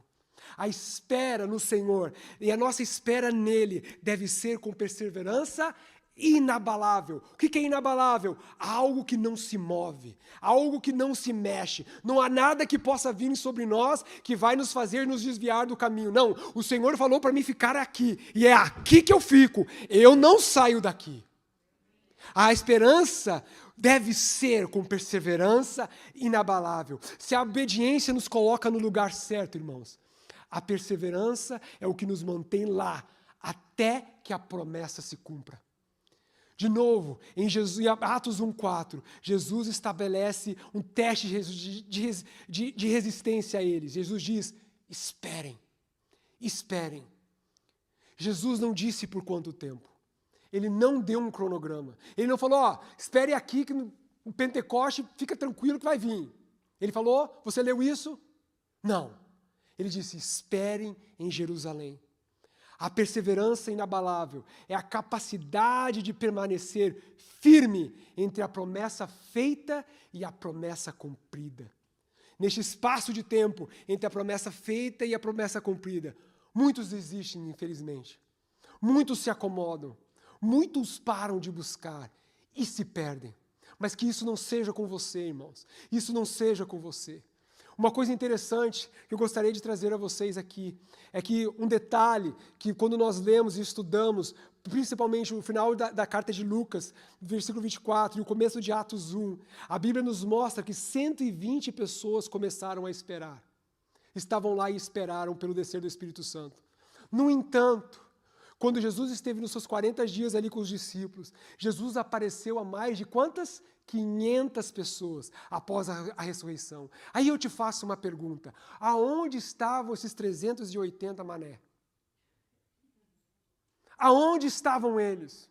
A espera no Senhor e a nossa espera nele deve ser com perseverança inabalável. O que é inabalável? Algo que não se move, algo que não se mexe. Não há nada que possa vir sobre nós que vai nos fazer nos desviar do caminho. Não, o Senhor falou para mim ficar aqui, e é aqui que eu fico, eu não saio daqui. A esperança deve ser com perseverança inabalável. Se a obediência nos coloca no lugar certo, irmãos, a perseverança é o que nos mantém lá, até que a promessa se cumpra. De novo, em Atos 1,4, Jesus estabelece um teste de resistência a eles. Jesus diz: esperem, esperem. Jesus não disse por quanto tempo. Ele não deu um cronograma. Ele não falou, espere aqui que no Pentecoste fica tranquilo que vai vir. Ele falou, você leu isso? Não. Ele disse, esperem em Jerusalém. A perseverança inabalável é a capacidade de permanecer firme entre a promessa feita e a promessa cumprida. Neste espaço de tempo entre a promessa feita e a promessa cumprida, muitos desistem, infelizmente. Muitos se acomodam. Muitos param de buscar e se perdem. Mas que isso não seja com você, irmãos. Isso não seja com você. Uma coisa interessante que eu gostaria de trazer a vocês aqui é que um detalhe que quando nós lemos e estudamos, principalmente no final da carta de Lucas, versículo 24, e o começo de Atos 1, a Bíblia nos mostra que 120 pessoas começaram a esperar. Estavam lá e esperaram pelo descer do Espírito Santo. No entanto, quando Jesus esteve nos seus 40 dias ali com os discípulos, Jesus apareceu a mais de quantas? 500 pessoas após a ressurreição. Aí eu te faço uma pergunta. Aonde estavam esses 380 mané? Aonde estavam eles?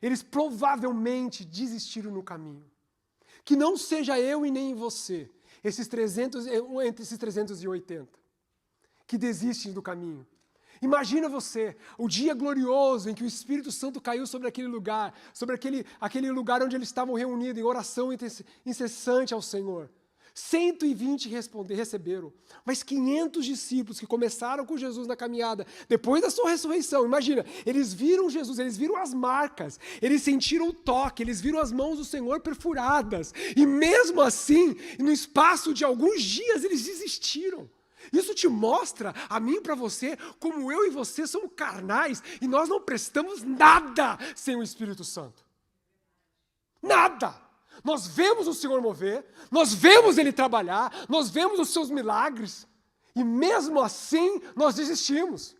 Eles provavelmente desistiram no caminho. Que não seja eu e nem você, entre esses 380, que desistem do caminho. Imagina você, o dia glorioso em que o Espírito Santo caiu sobre aquele lugar, sobre aquele lugar onde eles estavam reunidos em oração incessante ao Senhor. 120 receberam, mas 500 discípulos que começaram com Jesus na caminhada, depois da sua ressurreição, imagina, eles viram Jesus, eles viram as marcas, eles sentiram o toque, eles viram as mãos do Senhor perfuradas, e mesmo assim, no espaço de alguns dias, eles desistiram. Isso te mostra, a mim e para você, como eu e você somos carnais e nós não prestamos nada sem o Espírito Santo. Nada! Nós vemos o Senhor mover, nós vemos Ele trabalhar, nós vemos os seus milagres e mesmo assim nós desistimos.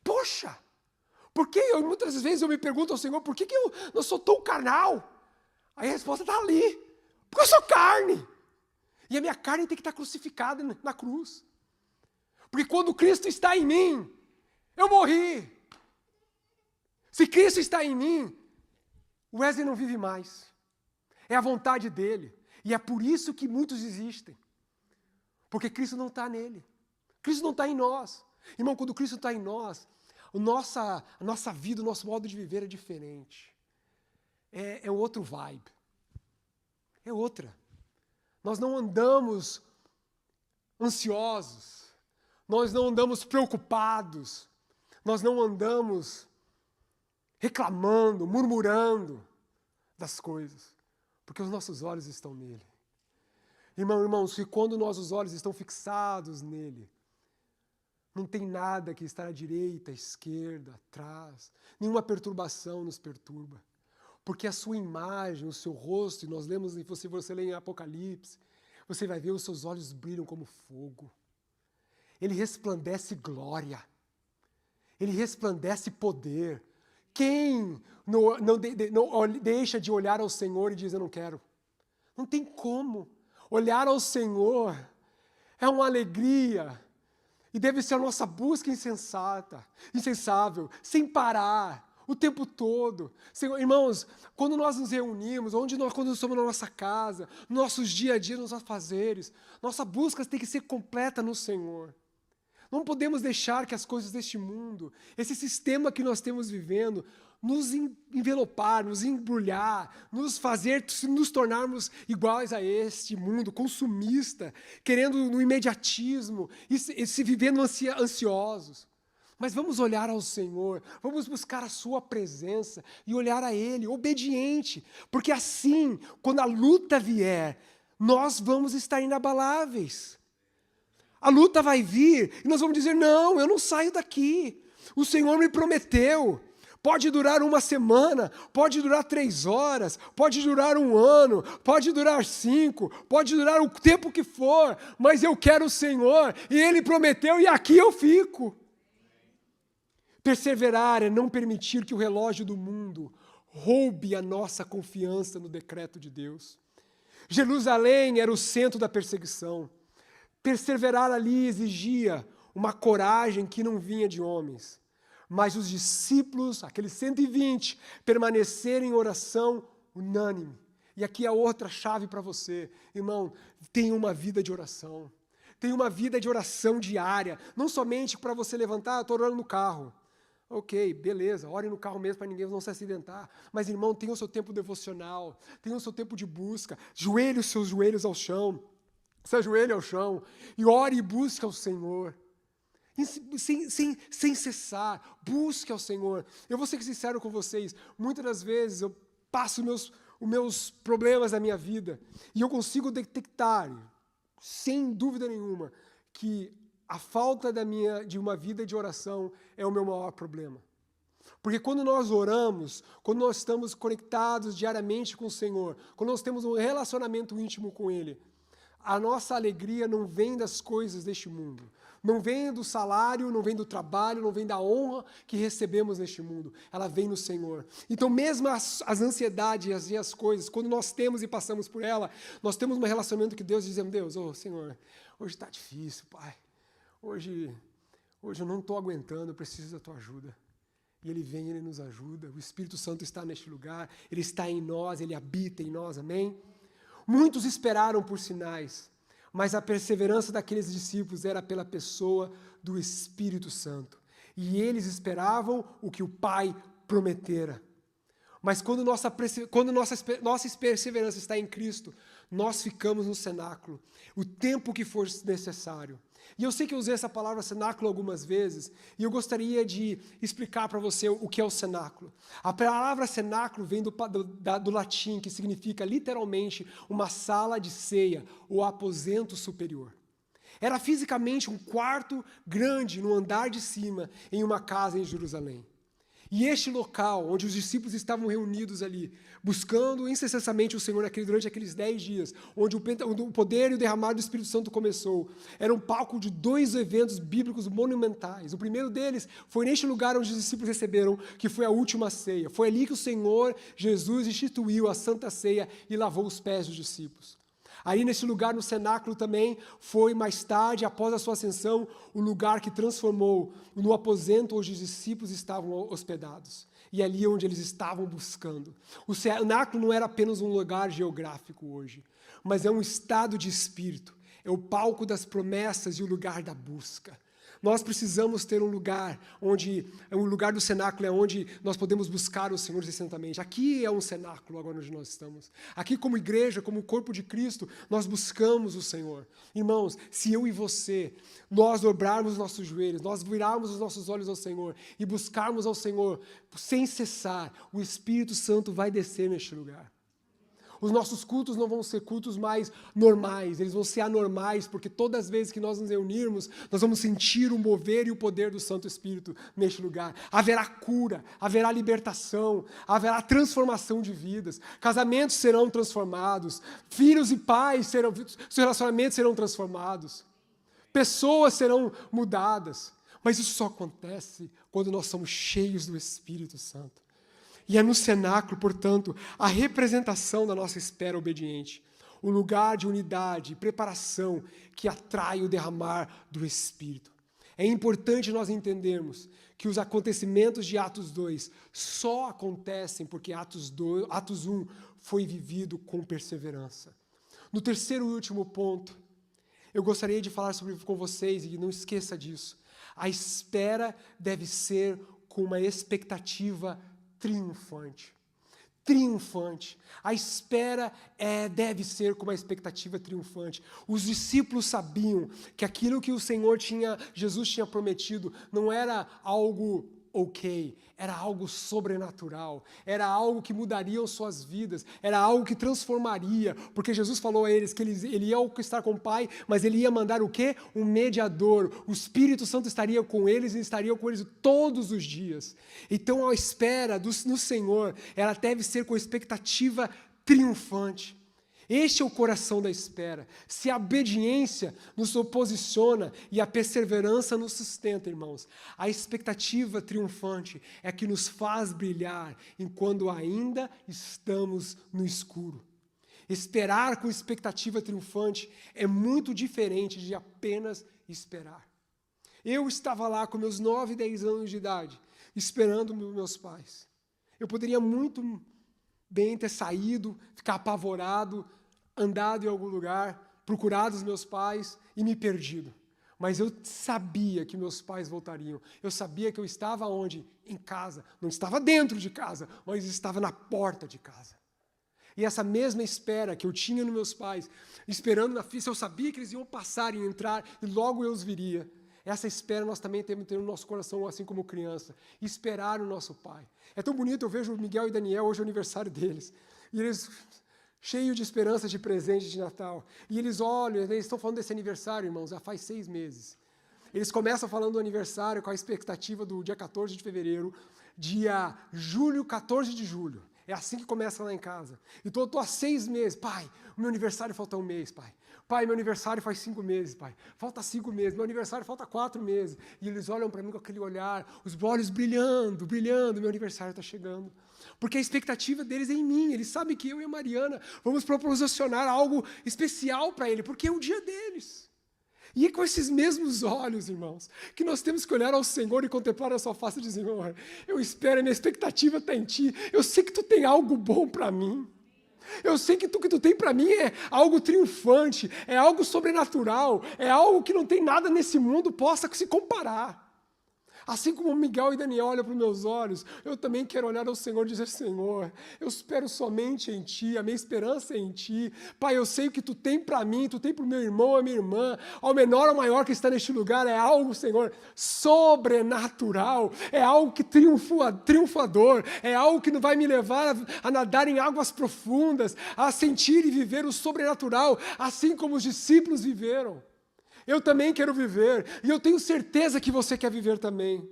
Poxa! Porque muitas vezes eu me pergunto ao Senhor, por que eu não sou tão carnal? Aí a resposta está ali, porque eu sou carne. E a minha carne tem que estar crucificada na cruz. Porque quando Cristo está em mim, eu morri. Se Cristo está em mim, o Wesley não vive mais. É a vontade dele. E é por isso que muitos desistem. Porque Cristo não está nele. Cristo não está em nós. Irmão, quando Cristo está em nós, a nossa vida, o nosso modo de viver é diferente. É outro vibe. É outra. Nós não andamos ansiosos. Nós não andamos preocupados. Nós não andamos reclamando, murmurando das coisas. Porque os nossos olhos estão nele. Irmãos, que quando nossos olhos estão fixados nele, não tem nada que está à direita, à esquerda, atrás. Nenhuma perturbação nos perturba. Porque a sua imagem, o seu rosto, e nós lemos, se você lê em Apocalipse, você vai ver os seus olhos brilham como fogo. Ele resplandece glória. Ele resplandece poder. Quem não deixa de olhar ao Senhor e diz, eu não quero? Não tem como. Olhar ao Senhor é uma alegria. E deve ser a nossa busca insensável, sem parar, o tempo todo. Senhor, irmãos, quando nós nos reunimos, quando estamos na nossa casa, nos nossos dia a dia, nos nossos afazeres, nossa busca tem que ser completa no Senhor. Não podemos deixar que as coisas deste mundo, esse sistema que nós temos vivendo, nos envelopar, nos embrulhar, nos tornarmos iguais a este mundo, consumista, querendo no imediatismo, e se vivendo ansiosos. Mas vamos olhar ao Senhor, vamos buscar a sua presença e olhar a Ele, obediente, porque assim, quando a luta vier, nós vamos estar inabaláveis. A luta vai vir e nós vamos dizer, não, eu não saio daqui. O Senhor me prometeu. Pode durar uma semana, pode durar 3 horas, pode durar 1 ano, pode durar 5, pode durar o tempo que for, mas eu quero o Senhor e Ele prometeu e aqui eu fico. Perseverar é não permitir que o relógio do mundo roube a nossa confiança no decreto de Deus. Jerusalém era o centro da perseguição. Perseverar ali exigia uma coragem que não vinha de homens. Mas os discípulos, aqueles 120, permaneceram em oração unânime. E aqui é outra chave para você. Irmão, tenha uma vida de oração. Tenha uma vida de oração diária. Não somente para você levantar, estou orando no carro. Ok, beleza, ore no carro mesmo para ninguém não se acidentar. Mas, irmão, tenha o seu tempo devocional. Tenha o seu tempo de busca. Joelhe os seus joelhos ao chão. Se ajoelhe ao chão e ore e busque ao Senhor. Sem cessar, busque ao Senhor. Eu vou ser sincero com vocês, muitas das vezes eu passo os meus problemas da minha vida e eu consigo detectar, sem dúvida nenhuma, que a falta de uma vida de oração é o meu maior problema. Porque quando nós oramos, quando nós estamos conectados diariamente com o Senhor, quando nós temos um relacionamento íntimo com Ele, a nossa alegria não vem das coisas deste mundo. Não vem do salário, não vem do trabalho, não vem da honra que recebemos neste mundo. Ela vem no Senhor. Então, mesmo as ansiedades e as coisas, quando nós temos e passamos por ela, nós temos um relacionamento que Deus diz, Deus, Senhor, hoje está difícil, Pai. Hoje eu não estou aguentando, eu preciso da Tua ajuda. E Ele vem, Ele nos ajuda. O Espírito Santo está neste lugar, Ele está em nós, Ele habita em nós, amém? Muitos esperaram por sinais, mas a perseverança daqueles discípulos era pela pessoa do Espírito Santo. E eles esperavam o que o Pai prometera. Mas quando nossa perseverança está em Cristo, nós ficamos no cenáculo, o tempo que for necessário. E eu sei que eu usei essa palavra cenáculo algumas vezes, e eu gostaria de explicar para você o que é o cenáculo. A palavra cenáculo vem do latim, que significa literalmente uma sala de ceia, ou aposento superior. Era fisicamente um quarto grande no andar de cima, em uma casa em Jerusalém. E este local, onde os discípulos estavam reunidos ali, buscando incessantemente o Senhor durante aqueles 10 dias, onde o poder e o derramar do Espírito Santo começou, era um palco de 2 eventos bíblicos monumentais. O primeiro deles foi neste lugar onde os discípulos receberam, que foi a última ceia. Foi ali que o Senhor Jesus instituiu a Santa Ceia e lavou os pés dos discípulos. Aí nesse lugar, no cenáculo também, foi mais tarde, após a sua ascensão, o lugar que transformou no aposento onde os discípulos estavam hospedados. E ali onde eles estavam buscando. O cenáculo não era apenas um lugar geográfico hoje, mas é um estado de espírito. É o palco das promessas e o lugar da busca. Nós precisamos ter um lugar o lugar do cenáculo é onde nós podemos buscar o Senhor incessantemente. Aqui é um cenáculo agora onde nós estamos. Aqui como igreja, como corpo de Cristo, nós buscamos o Senhor. Irmãos, se eu e você, nós dobrarmos os nossos joelhos, nós virarmos os nossos olhos ao Senhor e buscarmos ao Senhor sem cessar, o Espírito Santo vai descer neste lugar. Os nossos cultos não vão ser cultos mais normais, eles vão ser anormais, porque todas as vezes que nós nos reunirmos, nós vamos sentir o mover e o poder do Santo Espírito neste lugar. Haverá cura, haverá libertação, haverá transformação de vidas, casamentos serão transformados, filhos e pais seus relacionamentos serão transformados, pessoas serão mudadas, mas isso só acontece quando nós somos cheios do Espírito Santo. E é no cenáculo, portanto, a representação da nossa espera obediente, o lugar de unidade e preparação que atrai o derramar do Espírito. É importante nós entendermos que os acontecimentos de Atos 2 só acontecem porque Atos 1 foi vivido com perseverança. No terceiro e último ponto, eu gostaria de falar com vocês, e não esqueça disso, a espera deve ser com uma expectativa triunfante. Triunfante. A espera deve ser com uma expectativa triunfante. Os discípulos sabiam que aquilo que Jesus tinha prometido não era algo era algo sobrenatural, era algo que mudaria suas vidas, era algo que transformaria, porque Jesus falou a eles que ele ia estar com o Pai, mas ele ia mandar o quê? Um mediador, o Espírito Santo estaria com eles e estaria com eles todos os dias. Então a espera no Senhor, ela deve ser com expectativa triunfante. Este é o coração da espera. Se a obediência nos posiciona e a perseverança nos sustenta, irmãos, a expectativa triunfante é que nos faz brilhar enquanto ainda estamos no escuro. Esperar com expectativa triunfante é muito diferente de apenas esperar. Eu estava lá com meus 9, 10 anos de idade, esperando meus pais. Eu poderia muito bem ter saído, ficar apavorado, andado em algum lugar, procurado os meus pais e me perdido. Mas eu sabia que meus pais voltariam. Eu sabia que eu estava onde? Em casa. Não estava dentro de casa, mas estava na porta de casa. E essa mesma espera que eu tinha nos meus pais, esperando na fila, eu sabia que eles iam passar e entrar e logo eu os viria. Essa espera nós também temos que ter no nosso coração, assim como criança. Esperar o nosso pai. É tão bonito, eu vejo o Miguel e Daniel, hoje é o aniversário deles. E eles, cheios de esperança de presente de Natal. E eles olham, eles estão falando desse aniversário, irmãos, já faz 6 meses. Eles começam falando do aniversário com a expectativa do dia 14 de fevereiro, dia 14 de julho. É assim que começa lá em casa. Então eu estou há 6 meses. Pai, o meu aniversário falta 1 mês, pai. Pai, meu aniversário faz 5 meses, pai. Falta 5 meses. Meu aniversário falta 4 meses. E eles olham para mim com aquele olhar, os olhos brilhando, brilhando. Meu aniversário está chegando. Porque a expectativa deles é em mim. Eles sabem que eu e a Mariana vamos proporcionar algo especial para ele, porque é o dia deles. E é com esses mesmos olhos, irmãos, que nós temos que olhar ao Senhor e contemplar a sua face e dizer: Senhor, eu espero, a minha expectativa está em Ti. Eu sei que Tu tem algo bom para mim. Eu sei que o que Tu tem para mim é algo triunfante, é algo sobrenatural, é algo que não tem nada nesse mundo possa se comparar. Assim como Miguel e Daniel olham para os meus olhos, eu também quero olhar ao Senhor e dizer: Senhor, eu espero somente em Ti, a minha esperança é em Ti. Pai, eu sei o que Tu tem para mim, Tu tem para o meu irmão, a minha irmã, ao menor ou maior que está neste lugar, é algo, Senhor, sobrenatural, é algo que triunfador, é algo que não vai me levar a nadar em águas profundas, a sentir e viver o sobrenatural, assim como os discípulos viveram. Eu também quero viver, e eu tenho certeza que você quer viver também.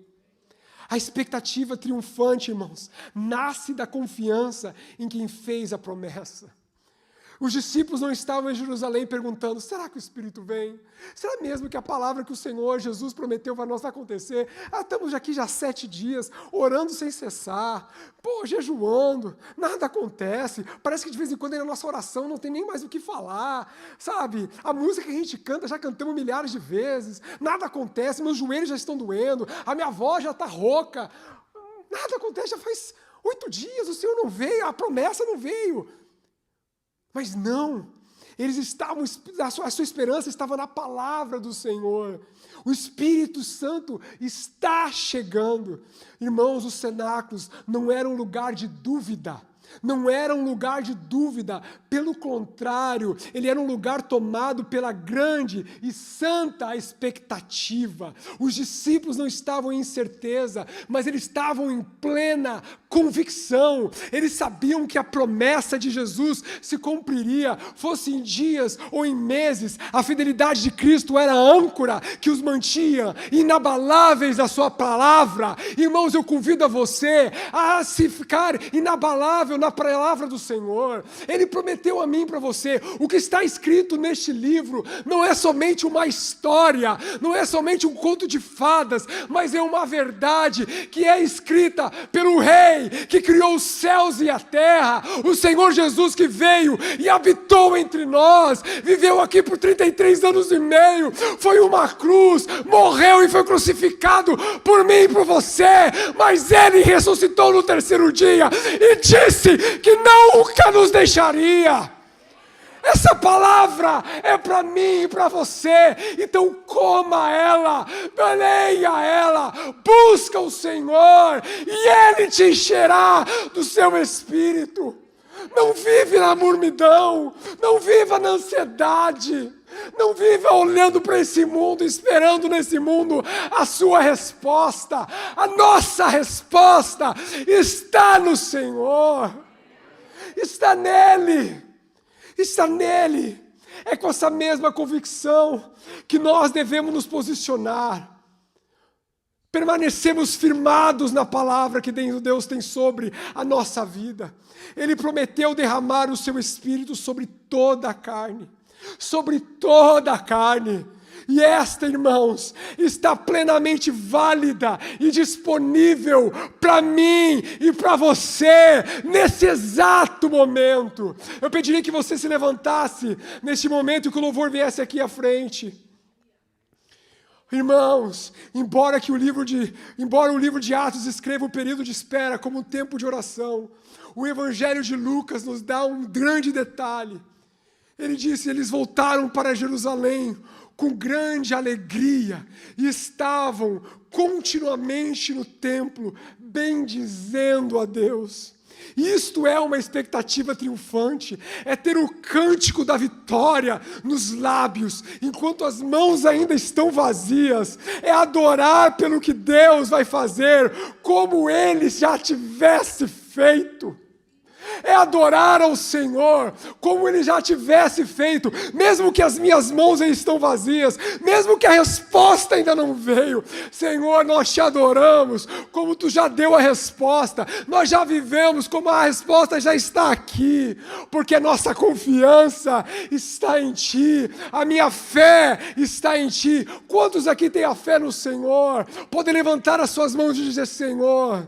A expectativa triunfante, irmãos, nasce da confiança em quem fez a promessa. Os discípulos não estavam em Jerusalém perguntando, será que o Espírito vem? Será mesmo que a palavra que o Senhor Jesus prometeu para nós vai acontecer? Estamos aqui já 7 dias, orando sem cessar, jejuando, nada acontece, parece que de vez em quando na nossa oração não tem nem mais o que falar, sabe? A música que a gente canta, já cantamos milhares de vezes, nada acontece, meus joelhos já estão doendo, a minha voz já está rouca, nada acontece, já faz 8 dias, o Senhor não veio, a promessa não veio. Mas não, eles estavam, a sua esperança estava na palavra do Senhor. O Espírito Santo está chegando. Irmãos, os cenáculos não eram um lugar de dúvida. Não era um lugar de dúvida, pelo contrário, ele era um lugar tomado pela grande e santa expectativa. Os discípulos não estavam em incerteza, mas eles estavam em plena convicção. Eles sabiam que a promessa de Jesus se cumpriria, fosse em dias ou em meses. A fidelidade de Cristo era a âncora que os mantinha inabaláveis da sua palavra. Irmãos, eu convido a você a se ficar inabalável na palavra do Senhor. Ele prometeu a mim e para você, o que está escrito neste livro não é somente uma história, não é somente um conto de fadas, mas é uma verdade que é escrita pelo Rei que criou os céus e a terra, o Senhor Jesus que veio e habitou entre nós, viveu aqui por 33 anos e meio, foi uma cruz, morreu e foi crucificado por mim e por você, mas Ele ressuscitou no 3º dia e disse que nunca nos deixaria. Essa palavra é para mim e para você, então coma ela, leia ela, busca o Senhor e Ele te encherá do seu Espírito. Não vive na murmidão, não viva na ansiedade, não viva olhando para esse mundo, esperando nesse mundo a sua resposta. A nossa resposta está no Senhor, está nele. Está nele. É com essa mesma convicção que nós devemos nos posicionar. Permanecemos firmados na palavra que Deus tem sobre a nossa vida. Ele prometeu derramar o seu Espírito sobre toda a carne. Sobre toda a carne. E esta, irmãos, está plenamente válida e disponível para mim e para você, nesse exato momento. Eu pediria que você se levantasse neste momento e que o louvor viesse aqui à frente. Irmãos, embora o livro de Atos escreva o período de espera como um tempo de oração, o Evangelho de Lucas nos dá um grande detalhe. Ele disse, eles voltaram para Jerusalém com grande alegria, e estavam continuamente no templo, bendizendo a Deus. Isto é uma expectativa triunfante, é ter o cântico da vitória nos lábios, enquanto as mãos ainda estão vazias, é adorar pelo que Deus vai fazer, como Ele já tivesse feito. É adorar ao Senhor como Ele já tivesse feito, mesmo que as minhas mãos ainda estão vazias, mesmo que a resposta ainda não veio. Senhor, nós te adoramos como Tu já deu a resposta, nós já vivemos como a resposta já está aqui, porque a nossa confiança está em Ti, a minha fé está em Ti. Quantos aqui têm a fé no Senhor? Podem levantar as suas mãos e dizer, Senhor,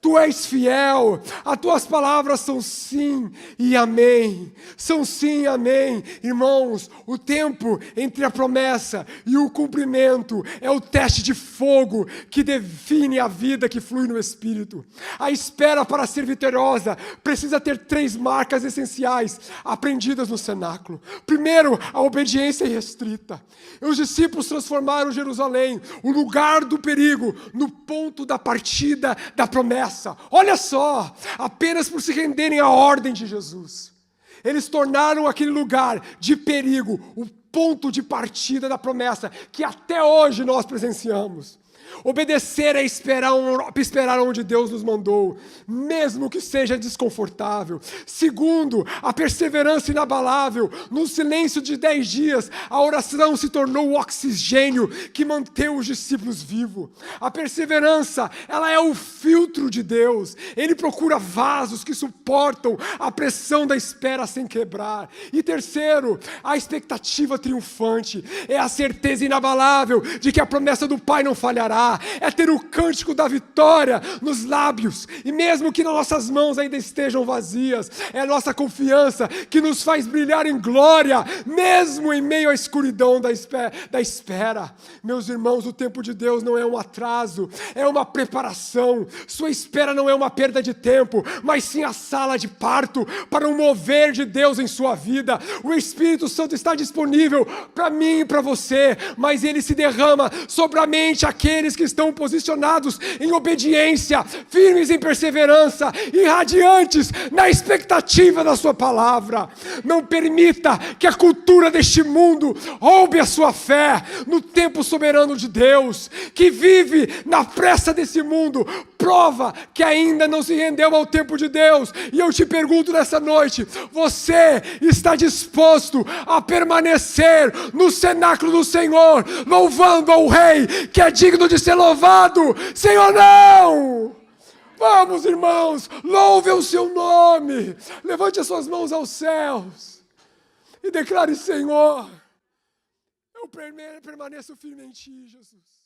Tu és fiel, as Tuas palavras são sim e amém, são sim e amém. Irmãos, o tempo entre a promessa e o cumprimento é o teste de fogo que define a vida que flui no Espírito. A espera para ser vitoriosa precisa ter 3 marcas essenciais aprendidas no cenáculo. Primeiro, a obediência irrestrita. Os discípulos transformaram Jerusalém, o lugar do perigo, no ponto da partida da promessa. Olha só, apenas por se renderem à ordem de Jesus, eles tornaram aquele lugar de perigo o ponto de partida da promessa que até hoje nós presenciamos. Obedecer é esperar onde Deus nos mandou, mesmo que seja desconfortável. Segundo, a perseverança inabalável. No silêncio de 10 dias, a oração se tornou o oxigênio que mantém os discípulos vivos. A perseverança, ela é o filtro de Deus. Ele procura vasos que suportam a pressão da espera sem quebrar. E terceiro, a expectativa triunfante. É a certeza inabalável de que a promessa do Pai não falhará. É ter o cântico da vitória nos lábios, e mesmo que nossas mãos ainda estejam vazias, é a nossa confiança que nos faz brilhar em glória, mesmo em meio à escuridão da espera. Meus irmãos, o tempo de Deus não é um atraso, é uma preparação. Sua espera não é uma perda de tempo, mas sim a sala de parto para o mover de Deus em sua vida. O Espírito Santo está disponível para mim e para você, mas ele se derrama sobre a mente aqueles que estão posicionados em obediência, firmes em perseverança e radiantes na expectativa da sua palavra. Não permita que a cultura deste mundo roube a sua fé no tempo soberano de Deus. Que vive na pressa desse mundo, prova que ainda não se rendeu ao tempo de Deus. E eu te pergunto nessa noite, você está disposto a permanecer no cenáculo do Senhor, louvando ao Rei que é digno de ser louvado, sim ou não? Vamos, irmãos, louve o seu nome, levante as suas mãos aos céus e declare: Senhor, eu permaneço firme em ti, Jesus.